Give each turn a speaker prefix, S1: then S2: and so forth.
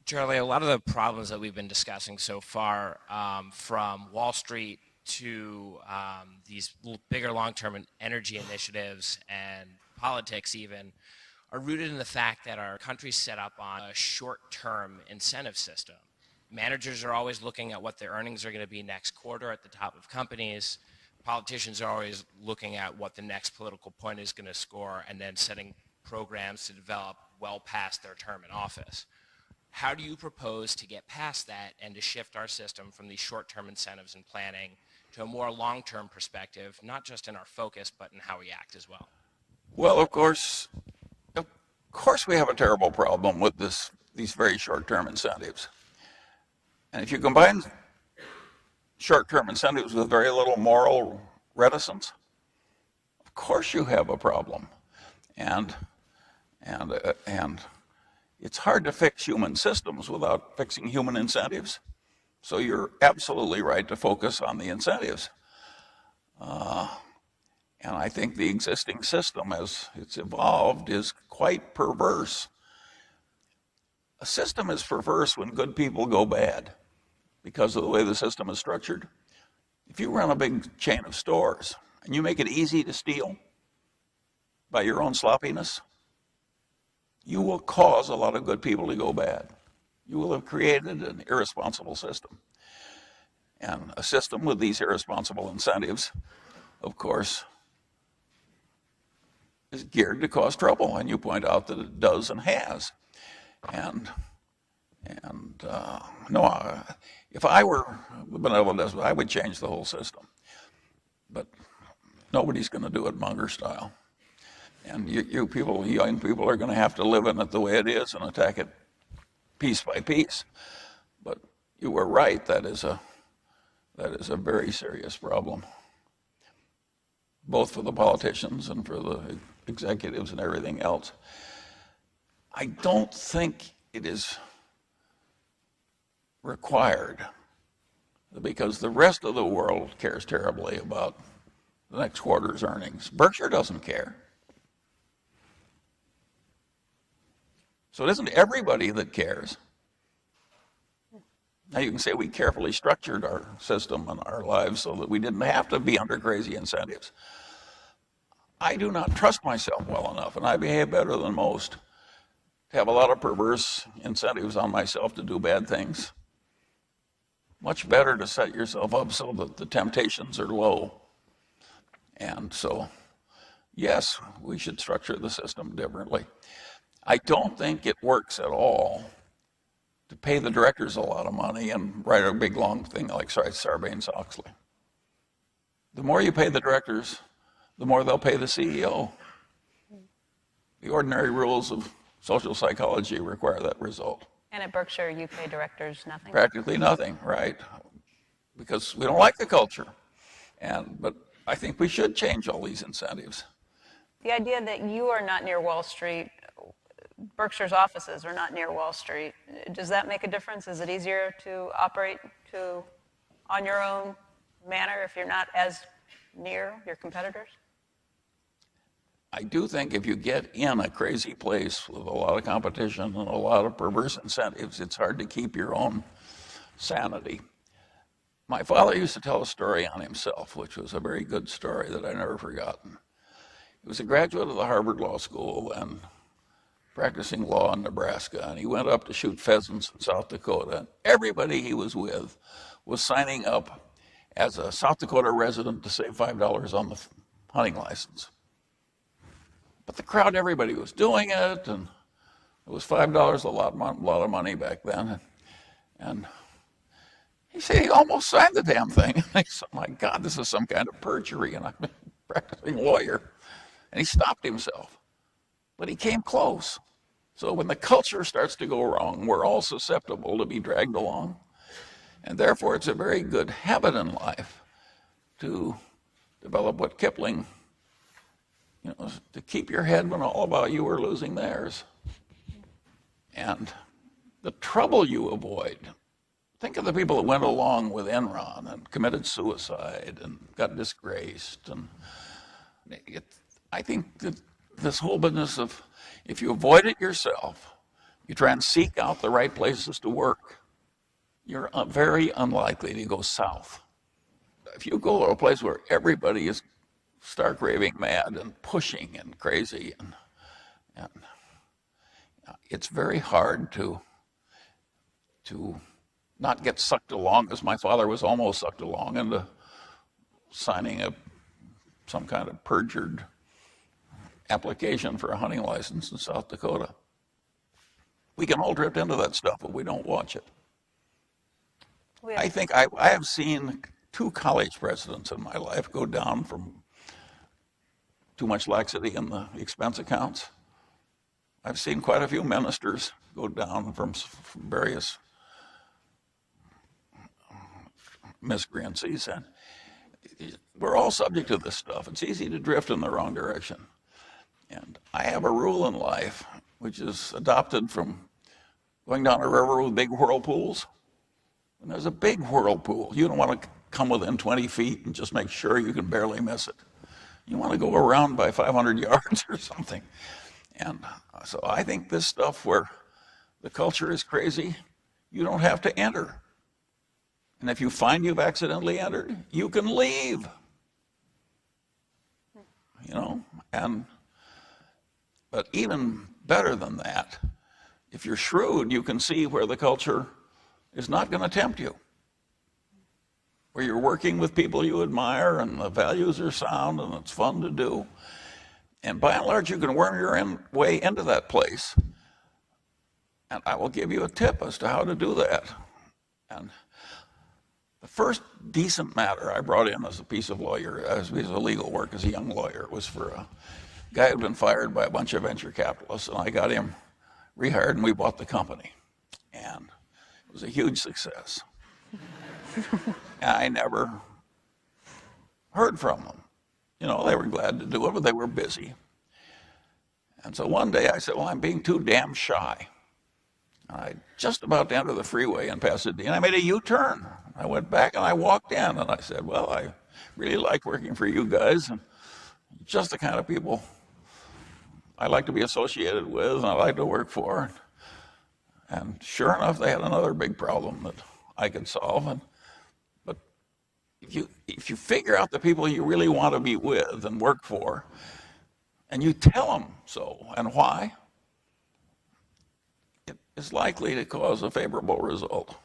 S1: Charlie, a lot of the problems that we've been discussing so far, from Wall Street to these bigger long-term energy initiatives and politics even, are rooted in the fact that our country's set up on a short-term incentive system. Managers are always looking at what their earnings are going to be next quarter at the top of companies. Politicians are always looking at what the next political point is going to score and then setting programs to develop well past their term in office. How do you propose to get past that and to shift our system from these short-term incentives and planning to a more long-term perspective, not just in our focus, but in how we act as well?
S2: Well, of course, we have a terrible problem with these very short-term incentives. And if you combine short-term incentives with very little moral reticence, of course you have a problem. And it's hard to fix human systems without fixing human incentives. So you're absolutely right to focus on the incentives. And I think the existing system, as it's evolved, is quite perverse. A system is perverse when good people go bad because of the way the system is structured. If you run a big chain of stores and you make it easy to steal by your own sloppiness, you will cause a lot of good people to go bad. You will have created an irresponsible system. And a system with these irresponsible incentives, of course, is geared to cause trouble, and you point out that it does and has. And no, if I were the benevolent, I would change the whole system. But nobody's going to do it Munger style. And you people, young people, are going to have to live in it the way it is and attack it piece by piece. But you were right. That is a very serious problem, both for the politicians and for the executives and everything else. I don't think it is required because the rest of the world cares terribly about the next quarter's earnings. Berkshire doesn't care. So it isn't everybody that cares. Now you can say we carefully structured our system and our lives so that we didn't have to be under crazy incentives. I do not trust myself well enough, and I behave better than most, to have a lot of perverse incentives on myself to do bad things. Much better to set yourself up so that the temptations are low. And so, yes, we should structure the system differently. I don't think it works at all to pay the directors a lot of money and write a big long thing like Sarbanes-Oxley. The more you pay the directors, the more they'll pay the CEO. The ordinary rules of social psychology require that result.
S3: And at Berkshire, you pay directors nothing?
S2: Practically nothing, right? Because we don't like the culture. But I think we should change all these incentives.
S3: The idea that you are not near Wall Street, Berkshire's offices are not near Wall Street, does that make a difference? Is it easier to operate on your own manner if you're not as near your competitors?
S2: I do think if you get in a crazy place with a lot of competition and a lot of perverse incentives, it's hard to keep your own sanity. My father used to tell a story on himself, which was a very good story that I've never forgotten. He was a graduate of the Harvard Law School and practicing law in Nebraska, and he went up to shoot pheasants in South Dakota. Everybody he was with was signing up as a South Dakota resident to save $5 on the hunting license. But the crowd, everybody was doing it, and it was $5 a lot of money back then. And he said he almost signed the damn thing. And I said, my God, this is some kind of perjury, and I'm a practicing lawyer. And he stopped himself. But he came close. So when the culture starts to go wrong, we're all susceptible to be dragged along. And therefore, it's a very good habit in life to develop what Kipling, to keep your head when all about you are losing theirs. And the trouble you avoid, think of the people that went along with Enron and committed suicide and got disgraced. And I think that this whole business of, if you avoid it yourself, you try and seek out the right places to work, you're very unlikely to go south. If you go to a place where everybody is stark raving mad and pushing and crazy, and it's very hard to not get sucked along, as my father was almost sucked along into signing some kind of perjured application for a hunting license in South Dakota. We can all drift into that stuff, but we don't watch it. I think I have seen 2 college presidents in my life go down from too much laxity in the expense accounts. I've seen quite a few ministers go down from various miscreancies, and we're all subject to this stuff. It's easy to drift in the wrong direction. And I have a rule in life, which is adopted from going down a river with big whirlpools. When there's a big whirlpool, you don't want to come within 20 feet and just make sure you can barely miss it. You want to go around by 500 yards or something. And so I think this stuff where the culture is crazy, you don't have to enter. And if you find you've accidentally entered, you can leave. You know, but even better than that, if you're shrewd, you can see where the culture is not going to tempt you, where you're working with people you admire and the values are sound and it's fun to do. And by and large, you can worm your way into that place. And I will give you a tip as to how to do that. And the first decent matter I brought in as a piece of legal work as a young lawyer was for a guy who'd been fired by a bunch of venture capitalists, and I got him rehired and we bought the company. And it was a huge success. I never heard from them. You know, they were glad to do it, but they were busy. And so one day I said, well, I'm being too damn shy. I just about to enter the freeway in Pasadena. I made a U-turn. I went back and I walked in and I said, well, I really like working for you guys, and just the kind of people I like to be associated with and I like to work for. And sure enough, they had another big problem that I could solve. But if you figure out the people you really want to be with and work for, and you tell them so and why, it is likely to cause a favorable result.